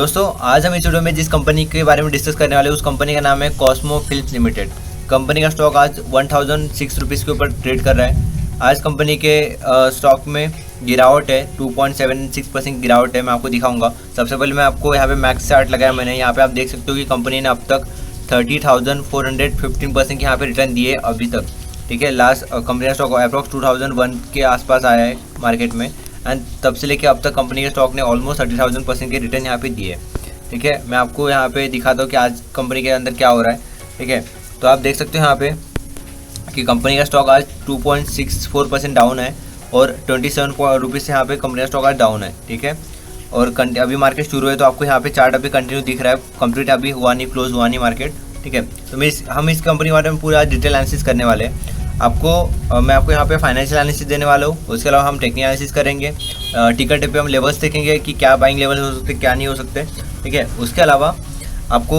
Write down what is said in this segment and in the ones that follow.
दोस्तों आज हम इस वीडियो में जिस कंपनी के बारे में डिस्कस करने वाले हैं उस कंपनी का नाम है कॉस्मो फिल्म्स लिमिटेड। कंपनी का स्टॉक आज 1006 रुपीज़ के ऊपर ट्रेड कर रहा है। आज कंपनी के स्टॉक में गिरावट है, 2.76% गिरावट है। मैं आपको दिखाऊंगा। सबसे पहले मैं आपको यहाँ पे मैक्स चार्ट लगाया मैंने। यहाँ पे आप देख सकते हो कि कंपनी ने अब तक 30,415% के यहाँ पे रिटर्न दिए अभी तक। ठीक है, लास्ट कंपनी का स्टॉक अप्रॉक्स 2001 के आसपास आया है मार्केट में एंड तब से लेके अब तक कंपनी के स्टॉक ने ऑलमोस्ट 30,000% के रिटर्न यहाँ पे दिए। ठीक है, मैं आपको यहाँ पे दिखाता हूँ कि आज कंपनी के अंदर क्या हो रहा है। ठीक है, तो आप देख सकते हो यहाँ पे कि कंपनी का स्टॉक आज 2.64% डाउन है और 27 रुपीज़ से यहाँ पे कंपनी का स्टॉक आज डाउन है। ठीक है, और अभी मार्केट शुरू है तो आपको यहाँ पे चार्ट अभी कंटिन्यू दिख रहा है, कंप्लीट अभी हुआ नहीं, क्लोज हुआ नहीं मार्केट। ठीक है, तो हम इस कंपनी के बारे में पूरा डिटेल एनालिसिस करने वाले हैं। मैं आपको यहाँ पे फाइनेंशियल एनालिसिस देने वाला हूँ। उसके अलावा हम टेक्निकल एनालिसिस करेंगे। टिकट पे हम लेवल्स देखेंगे कि क्या बाइंग लेवल हो सकते क्या नहीं हो सकते। ठीक है, उसके अलावा आपको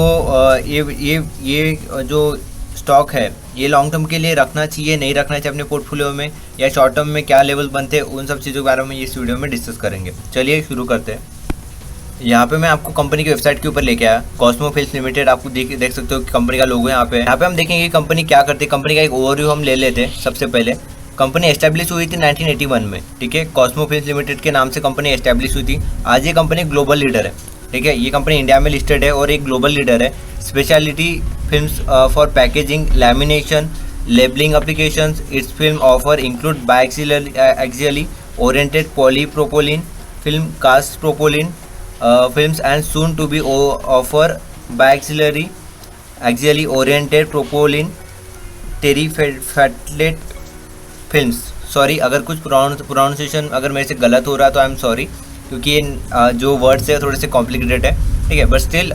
ये जो स्टॉक है ये लॉन्ग टर्म के लिए रखना चाहिए नहीं रखना चाहिए अपने पोर्टफोलियो में, या शॉर्ट टर्म में क्या लेवल बनते हैं, उन सब चीज़ों के बारे में इस वीडियो में डिस्कस करेंगे। चलिए शुरू करते हैं। यहाँ पे मैं आपको कंपनी की वेबसाइट के ऊपर लेके आया, कॉस्मो फिल्म्स लिमिटेड। आपको देख सकते हो कि कंपनी का लोगो यहाँ पे हम देखेंगे कि कंपनी क्या करती है। कंपनी का एक ओवरव्यू हम ले लेते हैं। सबसे पहले कंपनी एस्टैब्लिश हुई थी 1981 में। ठीक है, कॉस्मो फिल्म्स लिमिटेड के नाम से कंपनी एस्टैब्लिश हुई थी। आज ये कंपनी ग्लोबल लीडर है। ठीक है, ये कंपनी इंडिया में लिस्टेड है और एक ग्लोबल लीडर है। Specialty films for packaging, lamination, labelling applications. Its film offer include biaxially oriented polypropylene film, cast propylene films and soon to be offer biaxially oriented propylene terephthalate films। Sorry अगर कुछ pronunciation अगर मेरे से गलत हो रहा है तो आई एम सॉरी, क्योंकि ये जो वर्ड्स है थोड़े से कॉम्प्लिकेटेड है। ठीक है, बट स्टिल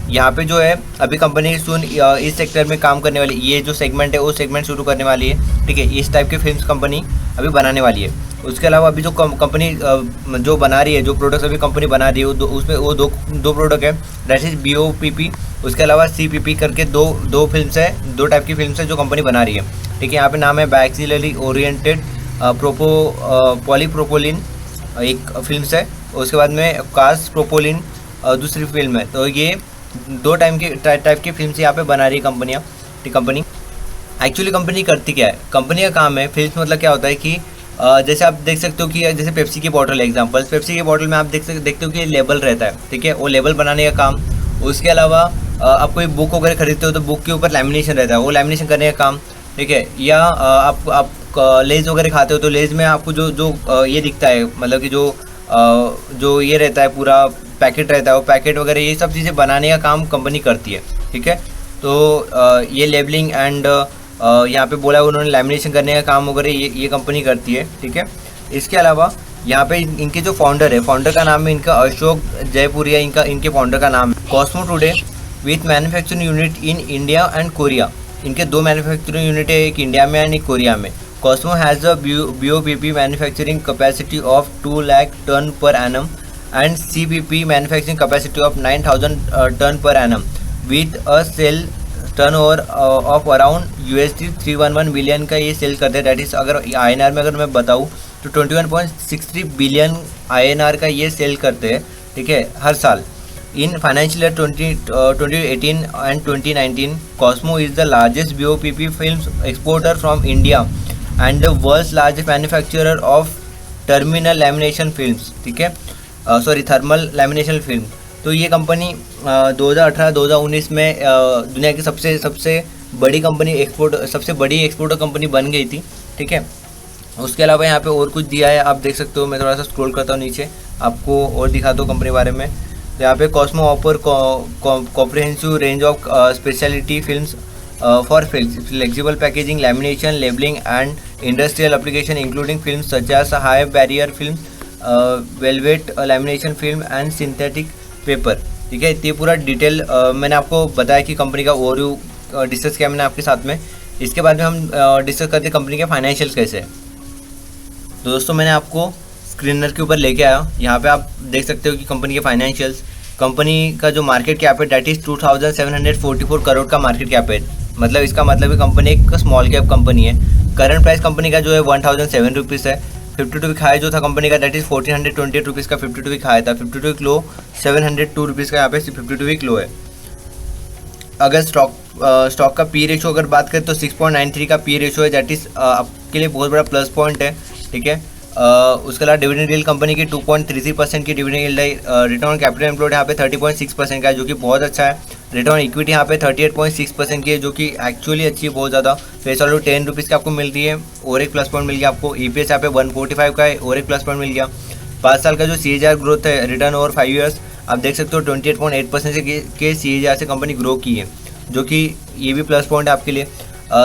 यहाँ पे जो है अभी कंपनी सुन इस सेक्टर में काम करने वाली, ये जो सेगमेंट है वो सेगमेंट शुरू करने वाली है। ठीक है, इस टाइप के फिल्म्स कंपनी अभी बनाने वाली है। उसके अलावा अभी जो कंपनी जो बना रही है, जो प्रोडक्ट्स अभी कंपनी बना रही है उसमें वो दो प्रोडक्ट है, दैट इज BOPP। उसके अलावा CPP करके दो फिल्म्स है, दो टाइप की फिल्म्स है जो कंपनी बना रही है। ठीक है, यहाँ पे नाम है बायएक्सियली ओरिएंटेड पॉलीप्रोपोलिन एक फिल्म्स है। उसके बाद में कास्ट प्रोपोलिन दूसरी फिल्म है। तो ये दो टाइप की फिल्म्स यहाँ पे बना रही है कंपनियाँ। कंपनी एक्चुअली कंपनी करती क्या है, कंपनी का काम है फिल्म्स मतलब क्या होता है कि जैसे आप देख सकते हो कि जैसे पेप्सी की बॉटल एग्जांपल, पेप्सी की बॉटल में आप देखते हो कि लेबल रहता है। ठीक है, वो लेबल बनाने का काम। उसके अलावा आप कोई बुक वगैरह खरीदते हो तो बुक के ऊपर लैमिनेशन रहता है, वो लैमिनेशन करने का काम। ठीक है, या आप लेज वगैरह खाते हो तो लेज में आपको जो ये दिखता है, मतलब कि जो ये रहता है पूरा पैकेट रहता है, वो पैकेट वगैरह ये सब चीज़ें बनाने का काम कंपनी करती है। ठीक है, तो ये लेबलिंग एंड यहाँ पे बोला उन्होंने लैमिनेशन करने का काम वगैरह ये कंपनी करती है। ठीक है, इसके अलावा यहाँ पे इनके जो फाउंडर है, फाउंडर का नाम है इनका अशोक जयपुरिया, इनके फाउंडर का नाम है। Cosmo today with manufacturing unit in India and Korea. इनके दो मैन्युफैक्चरिंग यूनिट है, एक इंडिया में एंड एक कोरिया में। Cosmo has a BOPP manufacturing capacity of 2 lakh ton per annum and CPP manufacturing capacity of 9,000 ton per annum with a sale turnover of around $311 billion का ये cell करते हैं। That is अगर INR में अगर मैं बताऊँ तो 21.63 बिलियन INR का ये सेल करते हैं। ठीक है, हर साल। In financial year 2018 and 2019 Cosmo is the largest BOPP film exporter from India and the world's largest manufacturer of terminal lamination films. ठीक है, सॉरी थर्मल लैमिनेशन फिल्म। तो ये कंपनी 2018-2019 में दुनिया की सबसे बड़ी कंपनी सबसे बड़ी एक्सपोर्टर कंपनी बन गई थी। ठीक है, उसके अलावा यहाँ पे और कुछ दिया है, आप देख सकते हो। मैं थोड़ा सा स्क्रॉल करता हूँ नीचे, आपको और दिखाता हूँ कंपनी के बारे में। तो यहाँ पे Cosmo offer comprehensive range of speciality films for flexible packaging, lamination, labelling and industrial application including films such as high barrier film, velvet lamination film and synthetic paper. ठीक है, ये पूरा डिटेल मैंने आपको बताया कि कंपनी का ओवरव्यू डिस्कस किया मैंने आपके साथ में। इसके बाद में हम डिस्कस करते हैं कंपनी के फाइनेंशियल्स कैसे है। तो दोस्तों मैंने आपको स्क्रीनर के ऊपर लेके आया। यहाँ पे आप देख सकते हो कि कंपनी के फाइनेंशियल्स, कंपनी का जो मार्केट कैप है डैट इज़ 2,744 करोड़ का मार्केट कैप है। मतलब इसका मतलब है कंपनी एक स्मॉल कैप कंपनी है। करंट प्राइस कंपनी का जो है 1,007 रुपीज़ है। 52 वीक हाई जो था कंपनी का दैट इज 1428 रुपीज़ का 52 वीक हाई था। 52 वीक लो 702 रुपीज़ का यहाँ पे 52 वीक लो है। अगर स्टॉक का पी रेशो अगर बात करें तो 6.93 का पी रेशो है, दैट इज़ आपके लिए बहुत बड़ा प्लस पॉइंट है। ठीक है, उसके अलावा डिविडेंड यील्ड कंपनी की 2.33% की डिविडेंड यील्ड है। रिटर्न ऑन कैपिटल एम्प्लॉयड यहाँ पे 30.6% का है जो कि बहुत अच्छा है। रिटर्न ऑन इक्विटी यहाँ पे 38.6% की है जो कि एक्चुअली अच्छी है बहुत ज़्यादा। फेस वैल्यू 10 रुपीज़ की आपको मिल रही है और एक प्लस पॉइंट मिल गया आपको। EPS यहाँ पे 145 का है और एक प्लस पॉइंट मिल गया। 5 साल का जो CAGR ग्रोथ है रिटर्न ओवर 5 ईयर्स आप देख सकते हो 28.8% के CAGR से कंपनी ग्रो की है जो कि ये भी प्लस पॉइंट है आपके लिए।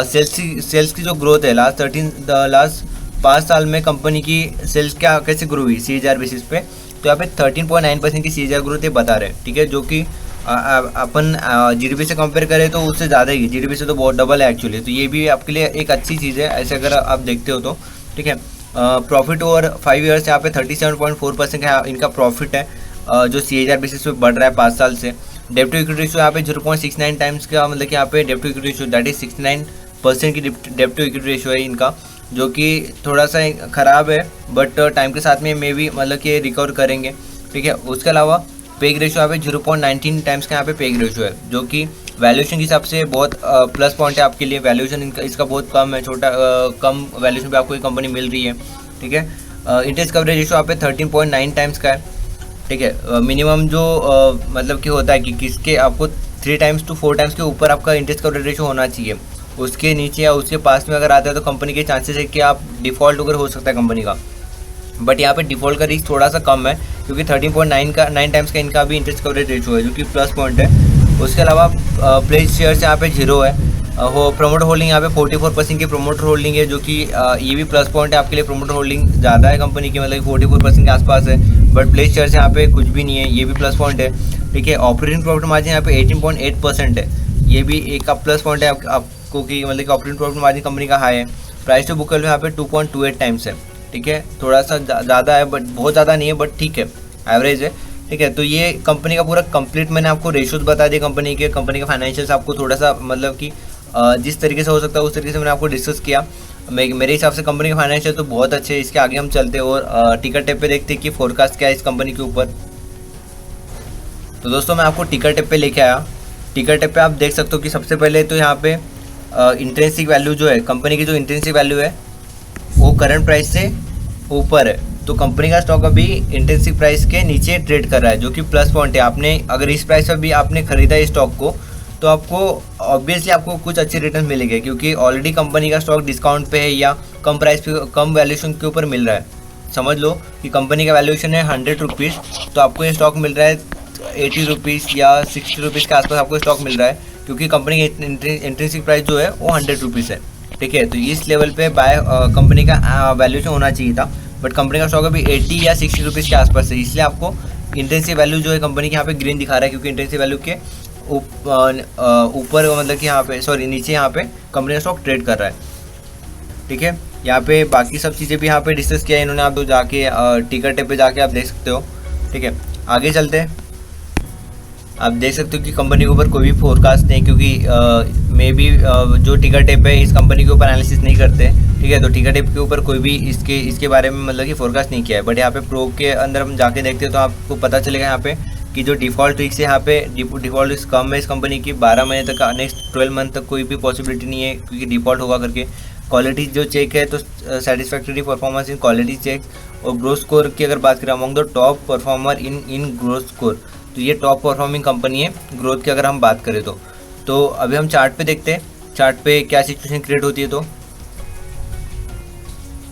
सेल्स की जो ग्रोथ है लास्ट 5 साल में कंपनी की सेल्स क्या कैसे ग्रो हुई CAGR बेसिस पे, तो यहाँ पे 13.9% की CAGR ग्रोथ ये बता रहे हैं। ठीक है, जो कि अपन GDP से कंपेयर करें तो उससे ज़्यादा ही, GDP से तो बहुत डबल है एक्चुअली। तो ये भी आपके लिए एक अच्छी चीज़ है ऐसे अगर आप देखते हो तो। ठीक है, प्रॉफिट ओवर 5 ईयर्स यहाँ पे 37.4% का इनका प्रॉफिट है जो CAGR बेसिस पे बढ़ रहा है 5 साल से। डेब्ट टू इक्विटी रेशियो यहाँ पे 0.69 टाइम्स का, मतलब कि यहाँ पे डेब्ट to equity ratio that is 69% की डेब्ट टू इक्विटी रेशियो है इनका, जो कि थोड़ा सा ख़राब है बट टाइम के साथ में मे भी मतलब कि रिकवर करेंगे। ठीक है, उसके अलावा पेग रेशियो यहाँ पे 0.19 टाइम्स का यहाँ पे पेग रेशियो है जो कि वैल्यूएशन के हिसाब से बहुत प्लस पॉइंट है आपके लिए। वैल्यूएशन इसका बहुत कम है, कम वैल्यूएशन पे आपको ये कंपनी मिल रही है। ठीक है, इंटरेस्ट कवरेज रेशियो यहाँ पे 13.9 टाइम्स का है। ठीक है, मिनिमम जो मतलब कि होता है कि किसके आपको 3 टाइम्स to 4 टाइम्स के ऊपर आपका इंटरेस्ट कवरेज रेशियो होना चाहिए। उसके नीचे या उसके पास में अगर आता है तो कंपनी के चांसेस है कि आप डिफ़ॉल्ट वगैरह हो सकता है कंपनी का। बट यहाँ पे डिफ़ॉल्ट का रिस्क थोड़ा सा कम है क्योंकि 13.9 टाइम्स का इनका भी इंटरेस्ट कवरेज रेशियो है जो कि प्लस पॉइंट है। उसके अलावा प्लेज शेयर्स यहाँ पे 0 है। प्रमोटर होल्डिंग यहाँ पे 44% की प्रमोटर होल्डिंग है जो कि ये भी प्लस पॉइंट है आपके लिए। प्रमोटर होल्डिंग ज़्यादा है कंपनी की, मतलब 44% के आसपास है। बट प्लेज शेयर्स यहाँ पे कुछ भी नहीं है, ये भी प्लस पॉइंट है। ठीक है, ऑपरेटिंग प्रॉफिट मार्जिन यहाँ पे 18.8% है, ये भी एक प्लस पॉइंट है आपको कि मतलब कि ऑपरेटिंग प्रॉफिट मार्जिन कंपनी का हाई है। प्राइस टू बुक वैल्यू यहाँ पे 2.28 टाइम्स है। ठीक है, थोड़ा सा ज़्यादा है बट बहुत ज़्यादा नहीं है, बट ठीक है, एवरेज है। ठीक है, तो ये कंपनी का पूरा कंप्लीट मैंने आपको रेशियोज बता दिए कंपनी का फाइनेंशियल्स आपको थोड़ा सा मतलब कि जिस तरीके से हो सकता है उस तरीके से मैंने आपको डिस्कस किया। मेरे हिसाब से कंपनी का फाइनेंशियल तो बहुत अच्छे है। इसके आगे हम चलते हैं और टिकर टेप पे देखते हैं कि फोरकास्ट क्या है इस कंपनी के ऊपर। तो दोस्तों मैं आपको टिकर टेप पे लेके आया। टिकर टेप पे आप देख सकते हो कि सबसे पहले तो यहाँ पे इंट्रिंसिक वैल्यू जो है कंपनी की, जो इंट्रिंसिक वैल्यू है वो करंट प्राइस से ऊपर है। तो कंपनी का स्टॉक अभी इंट्रिंसिक प्राइस के नीचे ट्रेड कर रहा है जो कि प्लस पॉइंट है। आपने अगर इस प्राइस पर भी आपने खरीदा इस स्टॉक को तो आपको ऑब्वियसली आपको कुछ अच्छे रिटर्न मिलेंगे क्योंकि ऑलरेडी कंपनी का स्टॉक डिस्काउंट पे है या कम प्राइस पे, कम वैल्यूएशन के ऊपर मिल रहा है। समझ लो कि कंपनी का वैल्यूएशन है 100 रुपीज़, तो आपको ये स्टॉक मिल रहा है 80 रुपीज़ या 60 रुपीज़ के आसपास आपको स्टॉक मिल रहा है क्योंकि कंपनी की इंट्रिंसिक प्राइस जो है वो 100 रुपीज़ है। ठीक है, तो इस लेवल पे बाय कंपनी का वैल्यूएशन होना चाहिए था, बट कंपनी का स्टॉक अभी 80 या 60 रुपीज़ के आसपास है, इसलिए आपको इंट्रिंसिक वैल्यू जो है कंपनी के यहाँ पे ग्रीन दिखा रहा है क्योंकि इंट्रिंसिक वैल्यू के ऊपर मतलब कि यहाँ पे नीचे यहाँ पे कंपनी का स्टॉक ट्रेड कर रहा है। ठीक है, यहाँ पे बाकी सब चीज़ें भी यहाँ पे डिस्कस किया इन्होंने, आप तो जाके टिकर टेप पे जाके आप देख सकते हो। ठीक है, आगे चलते हैं। आप देख सकते हो कि कंपनी के ऊपर कोई भी फोरकास्ट नहीं क्योंकि मे बी जो टिकर टेप है इस कंपनी के ऊपर एनालिसिस नहीं करते। ठीक है, तो टिकर टेप के ऊपर कोई भी इसके बारे में मतलब कि फोरकास्ट नहीं किया है। बट यहाँ पे प्रो के अंदर हम जाके देखते हैं तो आपको पता चलेगा यहाँ पे कि जो डिफ़ॉल्ट रिस्क है यहाँ पे डिफ़ॉल्ट रिस्क कम है इस कंपनी की। 12 महीने तक का, नेक्स्ट 12 मंथ तक कोई भी पॉसिबिलिटी नहीं है क्योंकि डिफ़ॉल्ट होगा करके। क्वालिटी जो चेक है तो satisfactory performance in quality check. और ग्रोथ स्कोर की अगर बात करें among the top performer in growth score, तो ये टॉप परफॉर्मिंग कंपनी है ग्रोथ की अगर हम बात करें तो अभी हम चार्ट पे देखते हैं चार्ट पे क्या सिचुएशन क्रिएट होती है। तो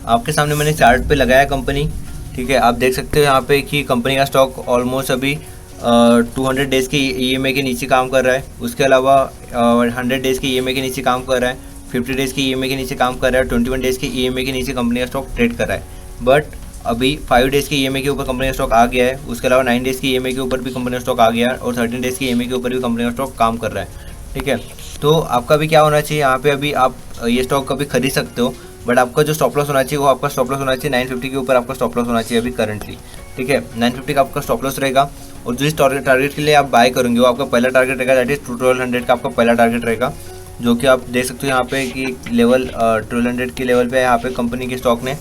आपके सामने मैंने चार्ट पे लगाया कंपनी। ठीक है, आप देख सकते हो यहाँ पे कि कंपनी का स्टॉक ऑलमोस्ट अभी 200 डेज़ के EMA के नीचे काम कर रहा है। उसके अलावा 100 डेज़ के EMA के नीचे काम कर रहा है, 50 डेज़ के EMA के नीचे काम कर रहा है, 21 डेज़ के EMA के नीचे कंपनी का स्टॉक ट्रेड कर रहा है। बट अभी 5 डेज़ के EMA के ऊपर कंपनी का स्टॉक आ गया है। उसके अलावा 9 डेज़ के EMA के ऊपर भी कंपनी का स्टॉक आ गया है और 13 डेज़ के EMA के ऊपर भी कंपनी का स्टॉक काम कर रहा है। ठीक है, तो आपका भी क्या होना चाहिए यहाँ पे, अभी आप ये स्टॉक कभी खरीद सकते हो बट आपका जो स्टॉप लॉस होना चाहिए वो आपका स्टॉप लॉस होना चाहिए 950 के ऊपर आपका स्टॉप लॉस होना चाहिए अभी करंटली। ठीक है, 950 का आपका स्टॉप लॉस रहेगा और जो इस टारगेट के लिए आप बाय करेंगे वो आपका पहला टारगेट रहेगा, दैट इज 1200 का आपका पहला टारगेट रहेगा, जो कि आप देख सकते हो यहाँ पे कि लेवल 1200 के लेवल पे यहाँ पे कंपनी के स्टॉक ने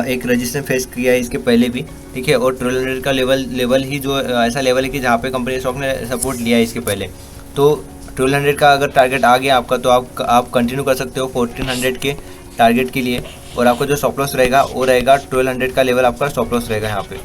एक रजिस्ट्रेशन फेस किया है इसके पहले भी, ठीक है। और 1200 का लेवल ही जो ऐसा लेवल है कि जहाँ पे कंपनी स्टॉक ने सपोर्ट लिया है इसके पहले। तो 1200 का अगर टारगेट आ गया आपका तो आप कंटिन्यू कर सकते हो 1400 के टारगेट के लिए। और आपका जो स्टॉप लॉस रहेगा वो रहेगा 1200 का लेवल आपका स्टॉप लॉस रहेगा यहाँ पे,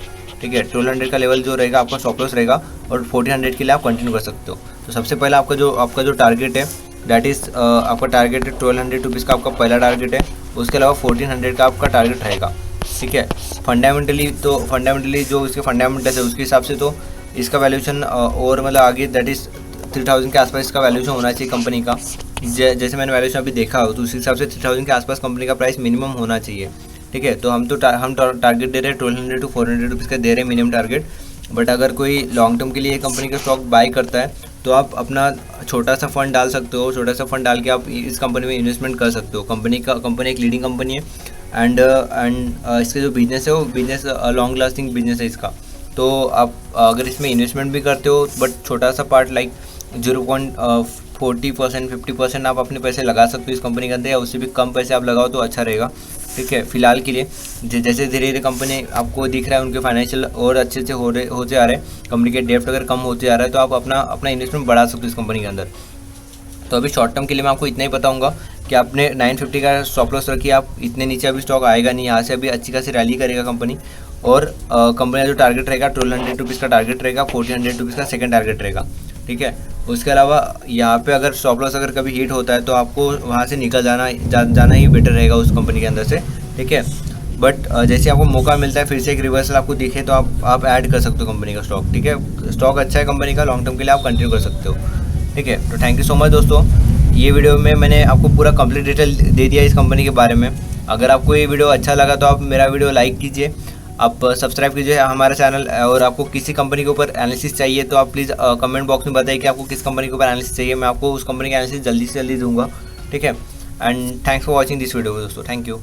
ठीक है। 1200 का लेवल जो रहेगा आपका स्टॉप लॉस रहेगा और 1400 के लिए आप कंटिन्यू कर सकते हो। तो सबसे पहला आपका जो टारगेट है दैट इज़ आपका टारगेट है 1200 रुपीज़ का आपका पहला टारगेट है। उसके अलावा 1400 का आपका टारगेट रहेगा, ठीक है। फंडामेंटली जो इसके फंडामेंटल्स है उसके हिसाब से तो इसका वैल्यूएशन और मतलब आगे दैट इज़ 3000 के आसपास इसका वैल्यूएशन होना चाहिए कंपनी का। जैसे मैंने वैल्यूएशन अभी देखा हो तो उस हिसाब से 3000 के आसपास कंपनी का प्राइस मिनिमम होना चाहिए, ठीक है। तो हम टारगेट दे रहे हैं 1200 to 400 रुपीज़ का दे रहे हैं मिनिमम टारगेट। बट अगर कोई लॉन्ग टर्म के लिए कंपनी का स्टॉक बाय करता है तो आप अपना छोटा सा फंड डाल सकते हो। छोटा सा फंड डाल के आप इस कंपनी में इन्वेस्टमेंट कर सकते हो। कंपनी एक लीडिंग कंपनी है एंड इसका जो बिजनेस है वो बिजनेस लॉन्ग लास्टिंग बिजनेस है इसका। तो आप अगर इसमें इन्वेस्टमेंट भी करते हो बट छोटा सा पार्ट लाइक 0.40% 50% आप अपने पैसे लगा सकते हो इस कंपनी के अंदर, या उससे भी कम पैसे आप लगाओ तो अच्छा रहेगा, ठीक है। फिलहाल के लिए जैसे धीरे धीरे कंपनी आपको दिख रहा है उनके फाइनेंशियल और अच्छे से होते आ रहे हैं, कंपनी के डेप्ट अगर कम होते आ रहा है तो आप अपना इन्वेस्टमेंट बढ़ा सकते हो इस कंपनी के अंदर। तो अभी शॉर्ट टर्म के लिए मैं आपको इतना ही बताऊंगा कि आपने 950 का स्टॉप लॉस रखिए। आप इतने नीचे अभी स्टॉक आएगा नहीं, यहाँ से अभी अच्छी खासी रैली करेगा कंपनी। और कंपनी का जो टारगेट रहेगा 1200 रुपीज़ का टारगेट रहेगा, 1400 रुपीज़ का सेकंड टारगेट रहेगा, ठीक है। उसके अलावा यहाँ पे अगर स्टॉप लॉस अगर कभी हिट होता है तो आपको वहाँ से निकल जाना ही बेटर रहेगा उस कंपनी के अंदर से, ठीक है। बट जैसे आपको मौका मिलता है फिर से एक रिवर्सल आपको दिखे तो आप ऐड कर सकते हो कंपनी का स्टॉक, ठीक है। स्टॉक अच्छा है कंपनी का, लॉन्ग टर्म के लिए आप कंटिन्यू कर सकते हो, ठीक है। तो थैंक यू सो मच दोस्तों। ये वीडियो में मैंने आपको पूरा कंप्लीट डिटेल दे दिया इस कंपनी के बारे में। अगर आपको ये वीडियो अच्छा लगा तो आप मेरा वीडियो लाइक कीजिए, आप सब्सक्राइब कीजिए हमारा चैनल। और आपको किसी कंपनी के ऊपर एनालिसिस चाहिए तो आप प्लीज़ कमेंट बॉक्स में बताइए कि आपको किस कंपनी के ऊपर एनालिसिस चाहिए। मैं आपको उस कंपनी का एनालिसिस जल्दी से जल्दी दूंगा, ठीक है। And thanks for watching this video दोस्तों, थैंक यू।